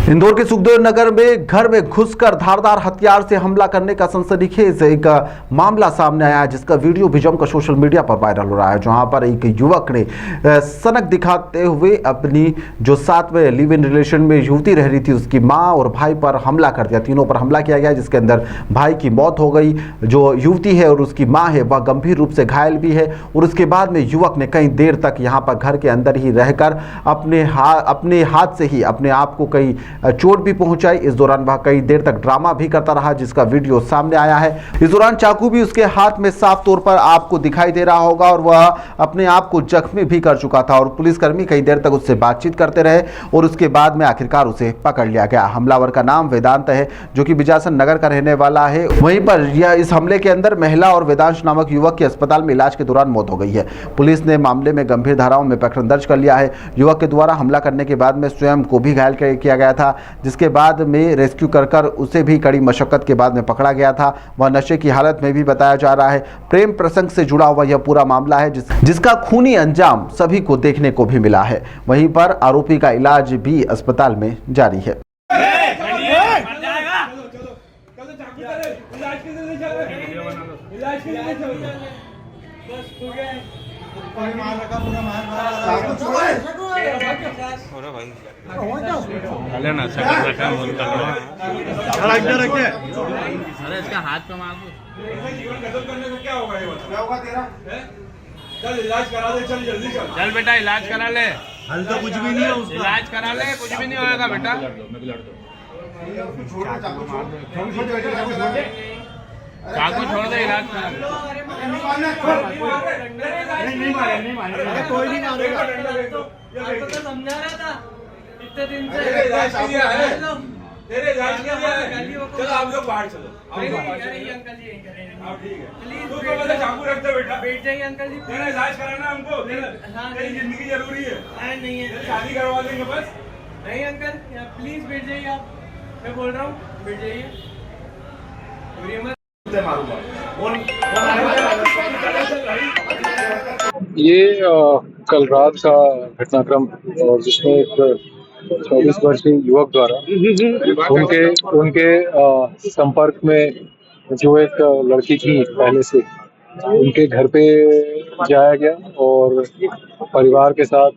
इंदौर के सुखदेव नगर में घर में घुसकर धारदार हथियार से हमला करने का सनसनीखेज एक मामला सामने आया है, जिसका वीडियो भी जमकर सोशल मीडिया पर वायरल हो रहा है। जहां पर एक युवक ने सनक दिखाते हुए अपनी जो साथ में लिव इन रिलेशन में युवती रह रही थी उसकी मां और भाई पर हमला कर दिया। तीनों पर हमला किया गया, जिसके अंदर भाई की मौत हो गई। जो युवती है और उसकी माँ है वह गंभीर रूप से घायल भी है। और उसके बाद में युवक ने कई देर तक यहाँ पर घर के अंदर ही रहकर अपने हाथ से ही अपने आप को कई चोट भी पहुंचाई। इस दौरान वह कई देर तक ड्रामा भी करता रहा, जिसका वीडियो सामने आया है। इस दौरान चाकू भी उसके हाथ में साफ तौर पर आपको दिखाई दे रहा होगा और वह अपने आप को जख्मी भी कर चुका था। और पुलिसकर्मी कई देर तक उससे बातचीत करते रहे और उसके बाद में आखिरकार उसे पकड़ लिया गया। हमलावर का नाम वेदांत है, जो कि बिजासन नगर का रहने वाला है। वहीं पर यह इस हमले के अंदर महिला और वेदांश नामक युवक की अस्पताल में इलाज के दौरान मौत हो गई है। पुलिस ने मामले में गंभीर धाराओं में प्रकरण दर्ज कर लिया है। युवक के द्वारा हमला करने के बाद में स्वयं को भी घायल किया गया था, जिसके बाद में रेस्क्यू कर उसे भी कड़ी मशक्कत के बाद में पकड़ा गया था। वह नशे की हालत में भी बताया जा रहा है। प्रेम प्रसंग से जुड़ा हुआ यह पूरा मामला है, जिसका खूनी अंजाम सभी को देखने को भी मिला है। वहीं पर आरोपी का इलाज भी अस्पताल में जारी है। अरे इसका हाथ पे मार दो। क्या होगा तेरा? चल इलाज करा दे, चल जल्दी चल। चल बेटा इलाज करा ले। हल तो कुछ भी नहीं है उसका। इलाज करा ले, कुछ भी नहीं होएगा बेटा। चाकू छोड़ दे, इलाज करा ले। कोई नहीं मारेगा। आपको तो समझा रहा था इतने दिन से। तेरे इलाज किया है, तेरे इलाज किया है। चलो आप लोग बाहर चलो। अंकल जी आप ठीक है। प्लीज तू तो मतलब चाकू रख दे बेटा। बैठ जाइए अंकल जी। तेरा इलाज कराना है हमको। तेरी जिंदगी जरूरी है। नहीं है, शादी करवा देंगे बस। नहीं अंकल, प्लीज बैठ जाइए आप। मैं बोल रहा हूँ बैठ जाइए। ये कल रात का घटनाक्रम और जिसमें एक 24 वर्षीय युवक द्वारा उनके संपर्क में जो एक लड़की थी पहले से, उनके घर पे जाया गया और परिवार के साथ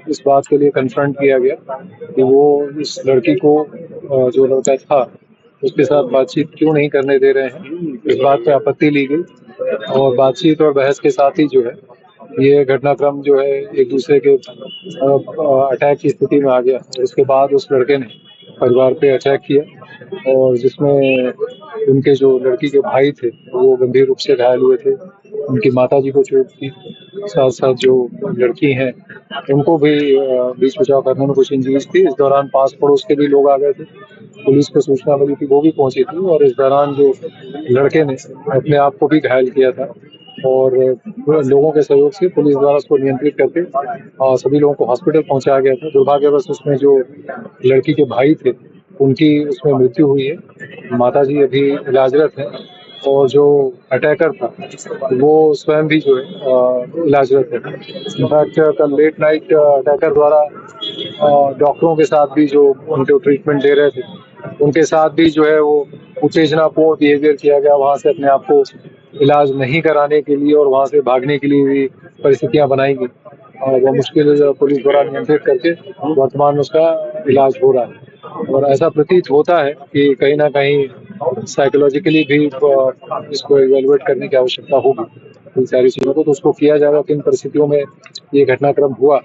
इस बात के लिए कन्फ्रंट किया गया कि वो इस लड़की को जो लड़का था उसके साथ बातचीत क्यों नहीं करने दे रहे हैं। इस बात पे आपत्ति ली गई और बातचीत और बहस के साथ ही जो है ये घटनाक्रम जो है एक दूसरे के अटैक की स्थिति में आ गया। उसके बाद उस लड़के ने परिवार पे अटैक किया और जिसमें उनके जो लड़की के भाई थे वो गंभीर रूप से घायल हुए थे। उनकी माताजी को चोट थी, साथ साथ जो लड़की हैं उनको भी बीच बचाव करने में कुछ इंजरीज थी। इस दौरान पास पड़ोस के भी लोग आ गए थे, पुलिस को सूचना मिली थी, वो भी पहुंची थी और इस दौरान जो लड़के ने अपने आप को भी घायल किया था और लोगों के सहयोग से पुलिस द्वारा उसको नियंत्रित करके सभी लोगों को हॉस्पिटल पहुंचाया गया था। दुर्भाग्यवश उसमें जो लड़की के भाई थे उनकी उसमें मृत्यु हुई है। माताजी अभी इलाजरत हैं और जो अटैकर था वो स्वयं भी जो है इलाजरत है। इनफैक्ट कल लेट नाइट अटैकर द्वारा डॉक्टरों के साथ भी जो उनको ट्रीटमेंट दे रहे थे उनके साथ भी जो है वो उत्तेजनापूर्ण बिहेवियर किया गया। वहाँ से अपने आप को इलाज नहीं कराने के लिए और वहाँ से भागने के लिए भी परिस्थितियाँ बनाई गई। वह मुश्किल पुलिस द्वारा नियंत्रित करके वर्तमान उसका इलाज हो रहा है और ऐसा प्रतीत होता है कि कहीं ना कहीं साइकोलॉजिकली भी इसको इवेलुएट करने की आवश्यकता होगी इन सारी चीज़ों को। तो उसको किया जाएगा किन परिस्थितियों में ये घटनाक्रम हुआ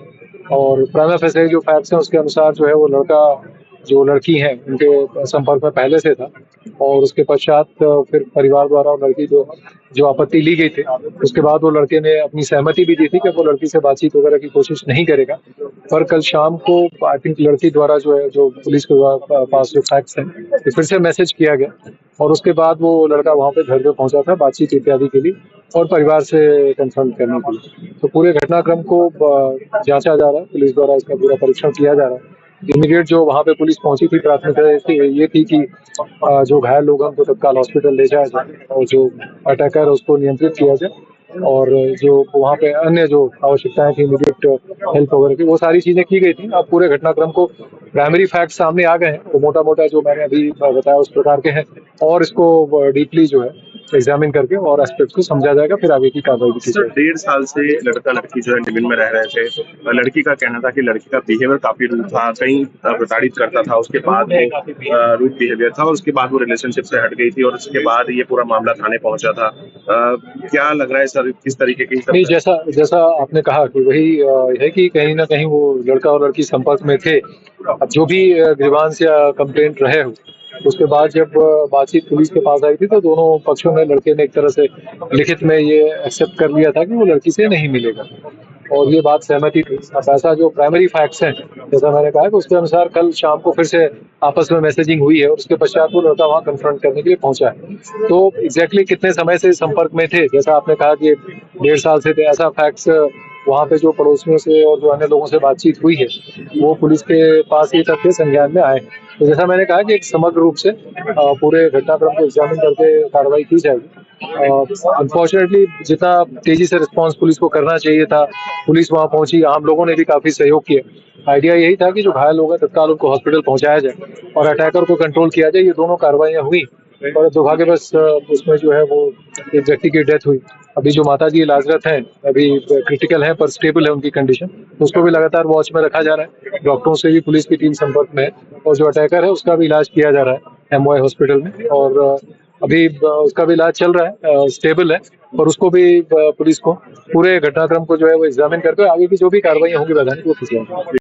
और प्राइमा फेसी जो फैक्ट्स हैं उसके अनुसार जो है वो लड़का जो लड़की हैं उनके संपर्क में पहले से था और उसके पश्चात फिर परिवार द्वारा और लड़की जो आपत्ति ली गई थी उसके बाद वो लड़के ने अपनी सहमति भी दी थी कि वो लड़की से बातचीत वगैरह की कोशिश नहीं करेगा। पर कल शाम को आई थिंक लड़की द्वारा जो है जो पुलिस के पास जो फैक्ट्स हैं फिर से मैसेज किया गया और उसके बाद वो लड़का वहाँ पे घर पे पहुंचा था बातचीत इत्यादि के लिए और परिवार से कंसल्ट करने के लिए। तो पूरे घटनाक्रम को जांचा जा रहा है, पुलिस द्वारा इसका पूरा परीक्षण किया जा रहा है। इमीडिएट जो वहाँ पे पुलिस पहुंची थी प्राथमिकता ये थी कि जो घायल लोग हैं उनको तत्काल हॉस्पिटल ले जाया जाए और जो अटैकर है उसको नियंत्रित किया जाए और जो वहाँ पे अन्य जो आवश्यकताएं थी, इमीडिएट हेल्प वगैरह की, वो सारी चीजें की गई थी। अब पूरे घटनाक्रम को प्राइमरी फैक्ट सामने आ गए हैं, वो मोटा मोटा जो मैंने अभी बताया उस प्रकार के हैं, और इसको डीपली जो है एग्जामिन करके और एस्पेक्ट्स को समझा जाएगा, फिर आगे की कार्रवाई भी की सर जाएगी। 1.5 साल से लड़का लड़की जो है लिव-इन में रह रहे थे। लड़की का कहना था कि लड़की का बिहेवियर काफी रूड था, कहीं प्रताड़ित करता था, उसके बाद वो रूड बिहेवियर था और उसके बाद वो रिलेशनशिप से हट गई थी और उसके बाद ये पूरा मामला थाने पहुंचा था। क्या लग रहा है सर, किस तरीके की नहीं, जैसा आपने कहा कि वही है कि कहीं ना कहीं वो लड़का और लड़की संपर्क में थे। अब जो भी ग्रीवांस या कंप्लेंट रहे हो, उसके बाद जब बातचीत पुलिस के पास आई थी तो दोनों पक्षों में लड़के ने एक तरह से लिखित में ये एक्सेप्ट कर लिया था कि वो लड़की से नहीं मिलेगा, और ये बात सहमति थी। अब ऐसा जो प्राइमरी फैक्ट्स हैं, जैसा मैंने कहा कि उसके अनुसार कल शाम को फिर से आपस में मैसेजिंग हुई है और उसके पश्चात वो लड़का वहाँ कन्फ्रंट करने के लिए पहुंचा है। तो एग्जैक्टली कितने समय से संपर्क में थे, जैसा आपने कहा कि 1.5 साल से थे, ऐसा फैक्ट्स वहाँ पे जो पड़ोसियों से और जो अन्य लोगों से बातचीत हुई है, वो पुलिस के पास ये तथ्य संज्ञान में आए। तो जैसा मैंने कहा कि एक समग्र रूप से पूरे घटनाक्रम को एग्जामिन करके कार्रवाई की जाएगी। अनफॉर्चुनेटली जितना तेजी से रिस्पांस पुलिस को करना चाहिए था, पुलिस वहां पहुंची, आम लोगों ने भी काफी सहयोग किया। आइडिया यही था कि जो घायल लोग हैं तत्काल उनको हॉस्पिटल पहुंचाया जाए और अटैकर को कंट्रोल किया जाए। ये दोनों कार्रवाइयां हुई और दुर्भाग्यवश उसमें जो है वो एक व्यक्ति की डेथ हुई। अभी जो माता जी इलाजरत हैं, अभी क्रिटिकल हैं पर स्टेबल है उनकी कंडीशन, उसको भी लगातार वॉच में रखा जा रहा है। डॉक्टरों से भी पुलिस की टीम संपर्क में है और जो अटैकर है उसका भी इलाज किया जा रहा है MY हॉस्पिटल में, और अभी उसका भी इलाज चल रहा है, स्टेबल है। और उसको भी पुलिस को पूरे घटनाक्रम को जो है वो एग्जामिन करके आगे की जो भी कार्रवाई होंगी वैधानिक वो की जाएगी।